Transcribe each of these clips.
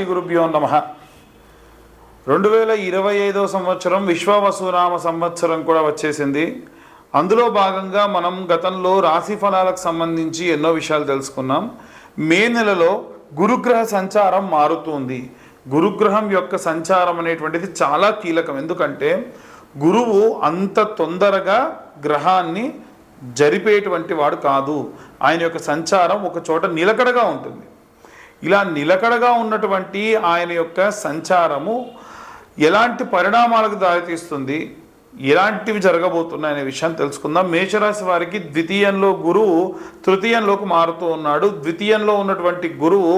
గురుభ్యో నమః. 2025 సంవత్సరం విశ్వావసునామ సంవత్సరం కూడా వచ్చేసింది. అందులో భాగంగా మనం గతంలో రాశి ఫలాలకు సంబంధించి ఎన్నో విషయాలు తెలుసుకున్నాం. మే నెలలో గురుగ్రహ సంచారం మారుతుంది. గురుగ్రహం యొక్క సంచారం అనేటువంటిది చాలా కీలకం. ఎందుకంటే గురువు అంత తొందరగా గ్రహాన్ని జరిపేటువంటి వాడు కాదు. ఆయన యొక్క సంచారం ఒక చోట నిలకడగా ఉంటుంది. ఇలా నిలకడగా ఉన్నటువంటి ఆయన యొక్క సంచారము ఎలాంటి పరిణామాలకు దారితీస్తుంది, ఎలాంటివి జరగబోతున్నాయి అనే విషయాన్ని తెలుసుకుందాం. మేషరాశి వారికి ద్వితీయంలో గురువు తృతీయంలోకి మారుతూ ఉన్నాడు. ద్వితీయంలో ఉన్నటువంటి గురువు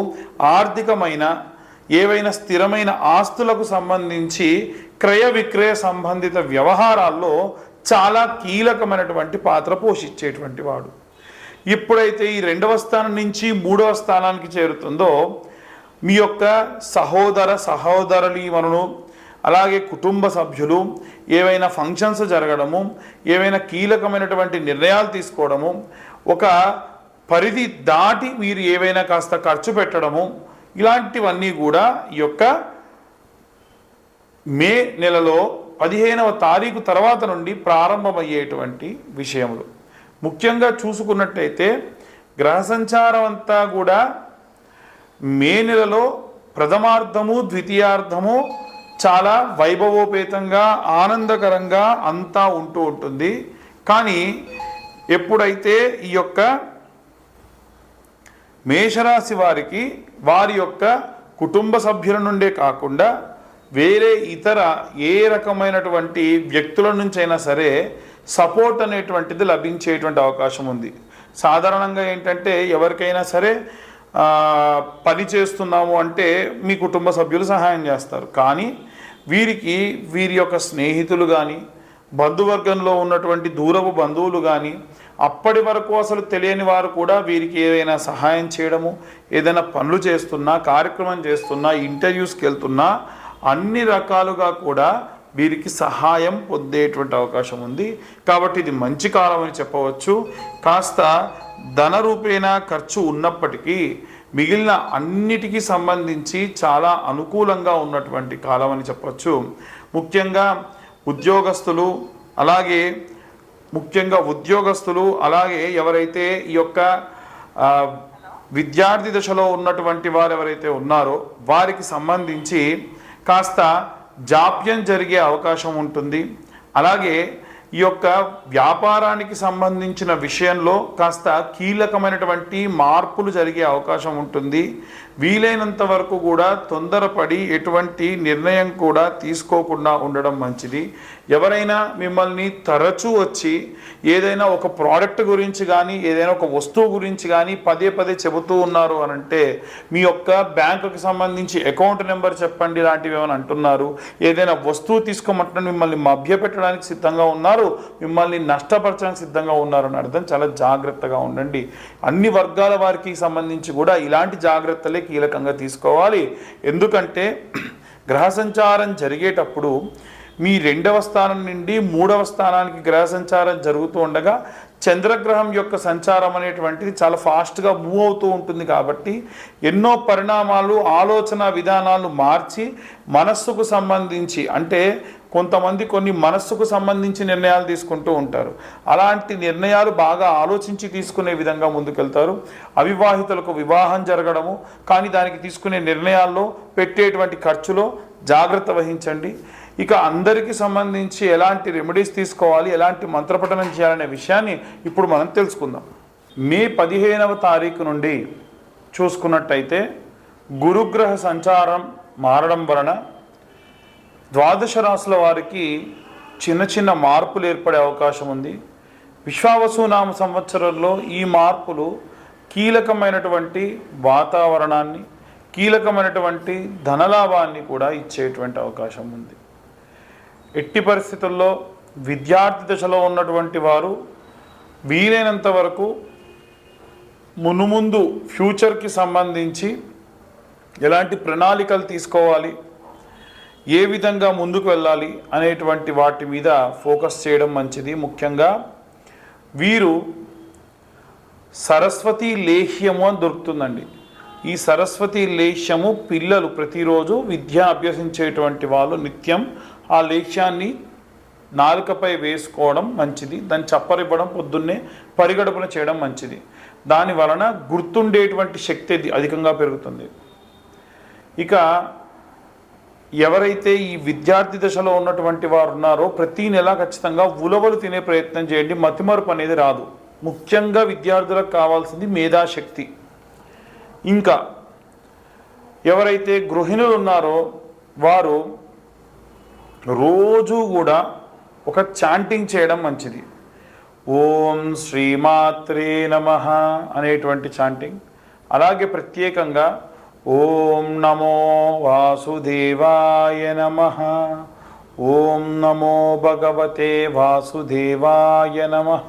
ఆర్థికమైన ఏవైనా స్థిరమైన ఆస్తులకు సంబంధించి క్రయ విక్రయ సంబంధిత వ్యవహారాల్లో చాలా కీలకమైనటువంటి పాత్ర పోషించేటువంటి వాడు. ఇప్పుడైతే ఈ 2వ స్థానం నుంచి 3వ స్థానానికి చేరుతుందో మీ యొక్క సహోదరులు అలాగే కుటుంబ సభ్యులు ఏవైనా ఫంక్షన్స్ జరగడము, ఏవైనా కీలకమైనటువంటి నిర్ణయాలు తీసుకోవడము, ఒక పరిధి దాటి మీరు ఏవైనా కాస్త ఖర్చు పెట్టడము, ఇలాంటివన్నీ కూడా ఈ యొక్క మే నెలలో 15వ తారీఖు తర్వాత నుండి ప్రారంభమయ్యేటువంటి విషయములు. ముఖ్యంగా చూసుకున్నట్టయితే గ్రహ సంచారం అంతా కూడా మే నెలలో ప్రథమార్థము ద్వితీయార్థము చాలా వైభవోపేతంగా ఆనందకరంగా అంతా ఉంటూ ఉంటుంది. కానీ ఎప్పుడైతే ఈ యొక్క మేషరాశి వారికి వారి యొక్క కుటుంబ సభ్యుల నుండే కాకుండా వేరే ఇతర ఏ రకమైనటువంటి వ్యక్తుల నుంచైనా సరే సపోర్ట్ అనేటువంటిది లభించేటువంటి అవకాశం ఉంది. సాధారణంగా ఏంటంటే ఎవరికైనా సరే పని చేస్తున్నాము అంటే మీ కుటుంబ సభ్యులు సహాయం చేస్తారు. కానీ వీరి యొక్క స్నేహితులు కానీ బంధువర్గంలో ఉన్నటువంటి దూరపు బంధువులు కానీ అప్పటి వరకు అసలు తెలియని వారు కూడా వీరికి ఏదైనా సహాయం చేయడము, ఏదైనా పనులు చేస్తున్నా, కార్యక్రమం చేస్తున్నా, ఇంటర్వ్యూస్కి వెళ్తున్నా అన్ని రకాలుగా కూడా వీరికి సహాయం పొందేటువంటి అవకాశం ఉంది. కాబట్టి ఇది మంచి కాలం అని చెప్పవచ్చు. కాస్త ధన రూపేణా ఖర్చు ఉన్నప్పటికీ మిగిలిన అన్నిటికీ సంబంధించి చాలా అనుకూలంగా ఉన్నటువంటి కాలం అని చెప్పవచ్చు. ముఖ్యంగా ఉద్యోగస్తులు అలాగే ఎవరైతే ఈ యొక్క విద్యార్థి దశలో ఉన్నటువంటి వారు ఎవరైతే ఉన్నారో వారికి సంబంధించి కాస్త జాప్యం జరిగే అవకాశం ఉంటుంది. అలాగే ఈ యొక్క వ్యాపారానికి సంబంధించిన విషయంలో కాస్త కీలకమైనటువంటి మార్పులు జరిగే అవకాశం ఉంటుంది. వీలైనంత వరకు కూడా తొందరపడి ఎటువంటి నిర్ణయం కూడా తీసుకోకుండా ఉండడం మంచిది. ఎవరైనా మిమ్మల్ని తరచూ వచ్చి ఏదైనా ఒక ప్రోడక్ట్ గురించి కానీ ఏదైనా ఒక వస్తువు గురించి కానీ పదే చెబుతూ ఉన్నారు అని అంటే మీ యొక్క బ్యాంకుకి సంబంధించి అకౌంట్ నెంబర్ చెప్పండి లాంటివి ఏమైనా అంటున్నారు, ఏదైనా వస్తువు తీసుకోమంటున్నారు, మిమ్మల్ని మభ్యపెట్టడానికి సిద్ధంగా ఉన్నారు, మిమ్మల్ని నష్టపరచడానికి సిద్ధంగా ఉన్నారని అర్థం. చాలా జాగ్రత్తగా ఉండండి. అన్ని వర్గాల వారికి సంబంధించి కూడా ఇలాంటి జాగ్రత్తలే కీలకంగా తీసుకోవాలి. ఎందుకంటే గ్రహ సంచారం జరిగేటప్పుడు మీ 2వ స్థానం నుండి 3వ స్థానానికి గ్రహ సంచారం జరుగుతూ ఉండగా చంద్రగ్రహం యొక్క సంచారం అనేటువంటిది చాలా ఫాస్ట్గా మూవ్ అవుతూ ఉంటుంది. కాబట్టి ఎన్నో పరిణామాలు, ఆలోచన విధానాలు మార్చి మనస్సుకు సంబంధించి అంటే కొంతమంది కొన్ని మనస్సుకు సంబంధించి నిర్ణయాలు తీసుకుంటూ ఉంటారు. అలాంటి నిర్ణయాలు బాగా ఆలోచించి తీసుకునే విధంగా ముందుకెళ్తారు. అవివాహితులకు వివాహం జరగడము, కానీ దానికి తీసుకునే నిర్ణయాల్లో పెట్టేటువంటి ఖర్చులో జాగ్రత్త వహించండి. ఇక అందరికీ సంబంధించి ఎలాంటి రెమెడీస్ తీసుకోవాలి, ఎలాంటి మంత్రపఠనం చేయాలనే విషయాన్ని ఇప్పుడు మనం తెలుసుకుందాం. మే 15వ తారీఖు నుండి చూసుకున్నట్టయితే గురుగ్రహ సంచారం మారడం వలన ద్వాదశ రాశుల వారికి చిన్న మార్పులు ఏర్పడే అవకాశం ఉంది. విశ్వావసునామ సంవత్సరంలో ఈ మార్పులు కీలకమైనటువంటి వాతావరణాన్ని, కీలకమైనటువంటి ధనలాభాన్ని కూడా ఇచ్చేటువంటి అవకాశం ఉంది. ఎట్టి పరిస్థితుల్లో విద్యార్థి దశలో ఉన్నటువంటి వారు వీలైనంత వరకు మునుముందు ఫ్యూచర్కి సంబంధించి ఎలాంటి ప్రణాళికలు తీసుకోవాలి, ఏ విధంగా ముందుకు వెళ్ళాలి అనేటువంటి వాటి మీద ఫోకస్ చేయడం మంచిది. ముఖ్యంగా వీరు సరస్వతి లేహ్యము అని దొరుకుతుందండి. ఈ సరస్వతి లేఖ్యము పిల్లలు ప్రతిరోజు విద్య అభ్యసించేటువంటి వాళ్ళు నిత్యం ఆ లేఖ్యాన్ని నాలుకపై వేసుకోవడం మంచిది. దాన్ని చప్పరివ్వడం పొద్దున్నే పరిగడుపున చేయడం మంచిది. దాని వలన గుర్తుండేటువంటి శక్తి అధికంగా పెరుగుతుంది. ఇక ఎవరైతే ఈ విద్యార్థి దశలో ఉన్నటువంటి వారు ఉన్నారో ప్రతి నెల ఖచ్చితంగా ఉలవలు తినే ప్రయత్నం చేయండి. మతిమరుపు అనేది రాదు. ముఖ్యంగా విద్యార్థులకు కావాల్సింది మేధాశక్తి. ఇంకా ఎవరైతే గృహిణులు ఉన్నారో వారు రోజు కూడా ఒక చాంటింగ్ చేయడం మంచిది. ఓం శ్రీమాత్రే నమః అనేటువంటి చాంటింగ్. అలాగే ప్రత్యేకంగా ఓం నమో వాసుదేవాయ నమః, ఓం నమో భగవతే వాసుదేవాయ నమః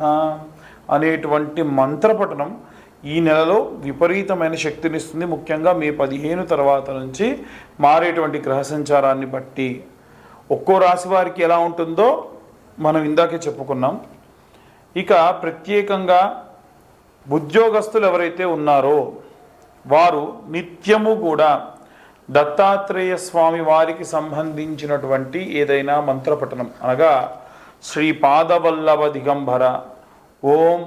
అనేటువంటి మంత్రపఠనం ఈ నెలలో విపరీతమైన శక్తినిస్తుంది. ముఖ్యంగా మే 15 తర్వాత నుంచి మారేటువంటి గ్రహ సంచారాన్ని బట్టి ఒక్కో రాశి వారికి ఎలా ఉంటుందో మనం ఇందాకే చెప్పుకున్నాం. ఇక ప్రత్యేకంగా ఉద్యోగస్తులు ఎవరైతే ఉన్నారో వారు నిత్యము కూడా దత్తాత్రేయ స్వామి వారికి సంబంధించినటువంటి ఏదైనా మంత్రపఠనం అనగా శ్రీపాదవల్లభ దిగంబర, ఓం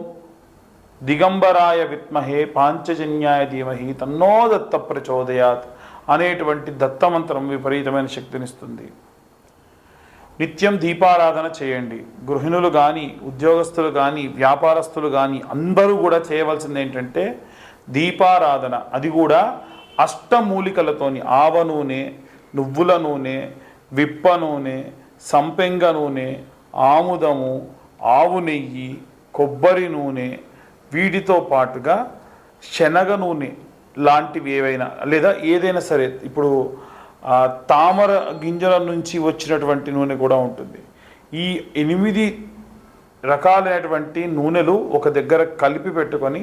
దిగంబరాయ విద్మహే పాంచజన్యాయ ధీమహి తన్నో దత్త ప్రచోదయాత్ అనేటువంటి దత్తమంత్రం విపరీతమైన శక్తినిస్తుంది. నిత్యం దీపారాధన చేయండి. గృహిణులు కానీ, ఉద్యోగస్తులు కానీ, వ్యాపారస్తులు కానీ అందరూ కూడా చేయవలసింది ఏంటంటే దీపారాధన. అది కూడా అష్టమూలికలతోని ఆవ నూనె, నువ్వుల నూనె, విప్ప నూనె, సంపెంగ నూనె, ఆముదము, ఆవు నెయ్యి, కొబ్బరి నూనె, వీటితో పాటుగా శనగ నూనె లాంటివి ఏవైనా లేదా ఏదైనా సరే, ఇప్పుడు తామర గింజల నుంచి వచ్చినటువంటి నూనె కూడా ఉంటుంది. ఈ 8 రకాలైనటువంటి నూనెలు ఒక దగ్గర కలిపి పెట్టుకొని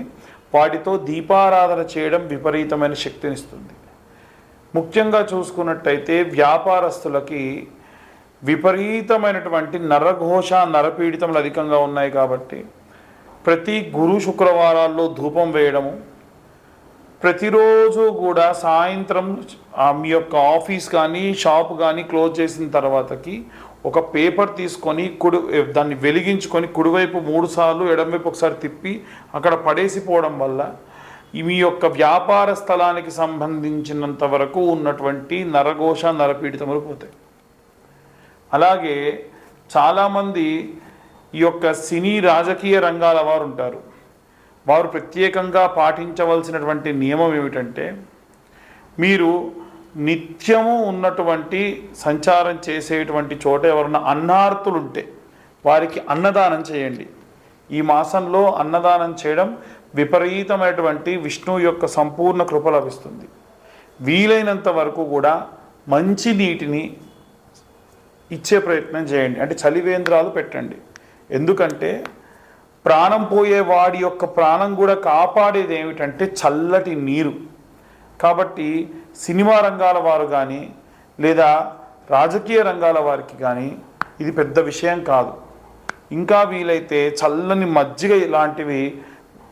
వాటితో దీపారాధన చేయడం విపరీతమైన శక్తినిస్తుంది. ముఖ్యంగా చూసుకున్నట్టయితే వ్యాపారస్తులకి విపరీతమైనటువంటి నరఘోష, నరపీడితములు అధికంగా ఉన్నాయి కాబట్టి ప్రతి గురు శుక్రవారాల్లో ధూపం వేయడము, ప్రతిరోజు కూడా సాయంత్రం మీ యొక్క ఆఫీస్ కానీ షాప్ కానీ క్లోజ్ చేసిన తర్వాతకి ఒక పేపర్ తీసుకొని దాన్ని వెలిగించుకొని కుడివైపు 3 సార్లు, ఎడమవైపు ఒకసారి తిప్పి అక్కడ పడేసిపోవడం వల్ల మీ యొక్క వ్యాపార స్థలానికి సంబంధించినంత వరకు ఉన్నటువంటి నరఘోష, నరపీడితములు పోతాయి. అలాగే చాలామంది ఈ యొక్క సినీ రాజకీయ రంగాల వారు ఉంటారు. వారు ప్రత్యేకంగా పాటించవలసినటువంటి నియమం ఏమిటంటే మీరు నిత్యము ఉన్నటువంటి సంచారం చేసేటువంటి చోట ఎవరన్నా అన్నార్తులు ఉంటే వారికి అన్నదానం చేయండి. ఈ మాసంలో అన్నదానం చేయడం విపరీతమైనటువంటి విష్ణువు యొక్క సంపూర్ణ కృప లభిస్తుంది. వీలైనంత వరకు కూడా మంచి నీటిని ఇచ్చే ప్రయత్నం చేయండి. అంటే చలివేంద్రాలు పెట్టండి. ఎందుకంటే ప్రాణం పోయే వాడి యొక్క ప్రాణం కూడా కాపాడేది ఏమిటంటే చల్లటి నీరు. కాబట్టి సినిమా రంగాల వారు కానీ లేదా రాజకీయ రంగాల వారికి కానీ ఇది పెద్ద విషయం కాదు. ఇంకా వీలైతే చల్లని మజ్జిగ ఇలాంటివి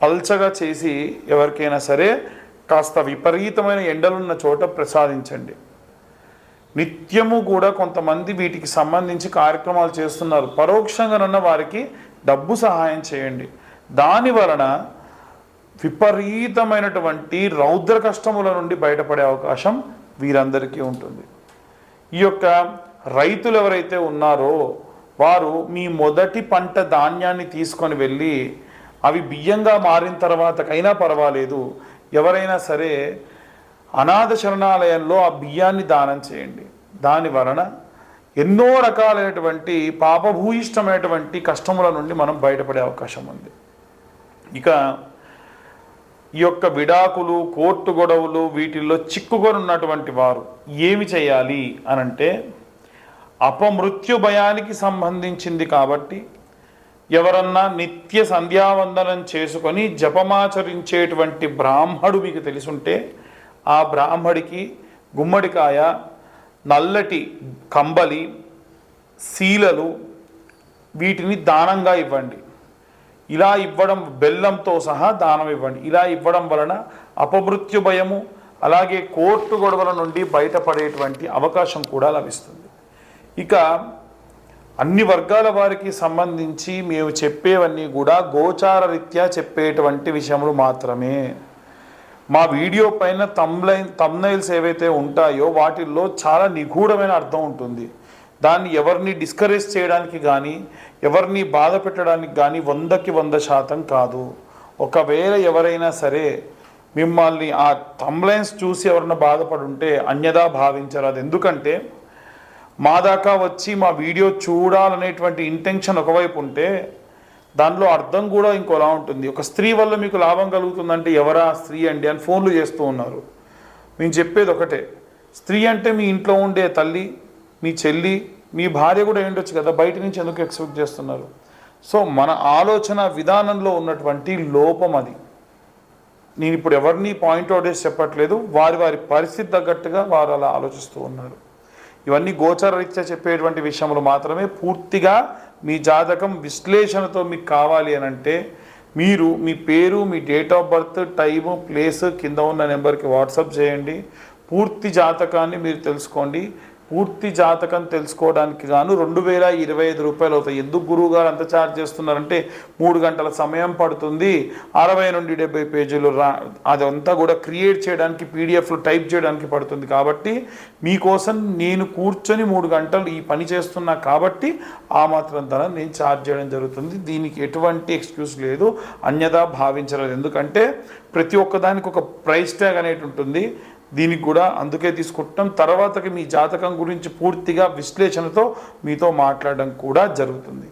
పల్చగా చేసి ఎవరికైనా సరే కాస్త విపరీతమైన ఎండలున్న చోట ప్రసాదించండి. నిత్యము కూడా కొంతమంది వీటికి సంబంధించి కార్యక్రమాలు చేస్తున్నారు. పరోక్షంగానున్న వారికి డబ్బు సహాయం చేయండి. దాని వలన విపరీతమైనటువంటి రౌద్ర కష్టముల నుండి బయటపడే అవకాశం వీరందరికీ ఉంటుంది. ఈ యొక్క రైతులు ఎవరైతే ఉన్నారో వారు మీ మొదటి పంట ధాన్యాన్ని తీసుకొని వెళ్ళి అవి బియ్యంగా మారిన తర్వాతకైనా పర్వాలేదు, ఎవరైనా సరే అనాథ శరణాలయంలో ఆ బియ్యాన్ని దానం చేయండి. దాని వలన ఎన్నో రకాలైనటువంటి పాపభూయిష్టమైనటువంటి కష్టముల నుండి మనం బయటపడే అవకాశం ఉంది. ఇక ఈ యొక్క విడాకులు, కోర్టు గొడవలు వీటిల్లో చిక్కుకొని ఉన్నటువంటి వారు ఏమి చేయాలి అనంటే అపమృత్యు భయానికి సంబంధించింది కాబట్టి ఎవరన్నా నిత్య సంధ్యావందనం చేసుకొని జపమాచరించేటువంటి బ్రాహ్మడు మీకు తెలుసుంటే ఆ బ్రాహ్మడికి గుమ్మడికాయ, నల్లటి కంబలి, శీలలు వీటిని దానంగా ఇవ్వండి. ఇలా ఇవ్వడం, బెల్లంతో సహా దానం ఇవ్వండి. ఇలా ఇవ్వడం వలన అపమృత్యు భయము, అలాగే కోర్టు గొడవల నుండి బయటపడేటువంటి అవకాశం కూడా లభిస్తుంది. ఇక అన్ని వర్గాల వారికి సంబంధించి మేము చెప్పేవన్నీ కూడా గోచార రీత్యా చెప్పేటువంటి విషయములు మాత్రమే. మా వీడియో పైన తమ్నైల్స్ ఏవైతే ఉంటాయో వాటిల్లో చాలా నిగూఢమైన అర్థం ఉంటుంది. దాన్ని ఎవరిని డిస్కరేజ్ చేయడానికి కానీ ఎవరిని బాధ పెట్టడానికి కానీ 100కి 100% కాదు. ఒకవేళ ఎవరైనా సరే మిమ్మల్ని ఆ తమ్లైన్స్ చూసి ఎవరైనా బాధపడి ఉంటే అన్యదా భావించరాదు. ఎందుకంటే మా దాకా వచ్చి మా వీడియో చూడాలనేటువంటి ఇంటెన్షన్ ఒకవైపు ఉంటే దానిలో అర్థం కూడా ఇంకోలా ఉంటుంది. ఒక స్త్రీ వల్ల మీకు లాభం కలుగుతుందంటే ఎవరా స్త్రీ అండి అని ఫోన్లు చేస్తూ ఉన్నారు. మేము చెప్పేది ఒకటే, స్త్రీ అంటే మీ ఇంట్లో ఉండే తల్లి, మీ చెల్లి, మీ భార్య కూడా ఏంటొచ్చు కదా, బయట నుంచి ఎందుకు ఎక్స్పెక్ట్ చేస్తున్నారు? సో మన ఆలోచన విధానంలో ఉన్నటువంటి లోపం అది. నేను ఇప్పుడు ఎవరిని పాయింట్అవుట్ చేసి చెప్పట్లేదు, వారి వారి పరిస్థితి తగ్గట్టుగా వారు అలా ఆలోచిస్తూ ఉన్నారు. ఇవన్నీ గోచర రీత్యా చెప్పేటువంటి విషయములు మాత్రమే. పూర్తిగా మీ జాతకం విశ్లేషణతో మీకు కావాలి అని అంటే మీరు మీ పేరు, మీ date of birth, time, place కింద ఉన్న నెంబర్కి వాట్సాప్ చేయండి. పూర్తి జాతకాన్ని మీరు తెలుసుకోండి. పూర్తి జాతకం తెలుసుకోవడానికి గాను 2025 రూపాయలు అవుతాయి. ఎందుకు గురువు గారు అంత ఛార్జ్ చేస్తున్నారంటే 3 గంటల సమయం పడుతుంది, 60 నుండి 70 పేజీలు అదంతా కూడా క్రియేట్ చేయడానికి, పీడిఎఫ్లో టైప్ చేయడానికి పడుతుంది. కాబట్టి మీకోసం నేను కూర్చొని 3 గంటలు ఈ పని చేస్తున్నా కాబట్టి ఆ మాత్రం ధర నేను ఛార్జ్ చేయడం జరుగుతుంది. దీనికి ఎటువంటి ఎక్స్క్యూజ్ లేదు, అన్యదా భావించలేదు. ఎందుకంటే ప్రతి ఒక్కదానికి ఒక ప్రైస్ ట్యాగ్ అనేది ఉంటుంది. దీనికి కూడా అందుకే తీసుకుంటాం. తర్వాతకి మీ జాతకం గురించి పూర్తిగా విశ్లేషణతో మీతో మాట్లాడడం కూడా జరుగుతుంది.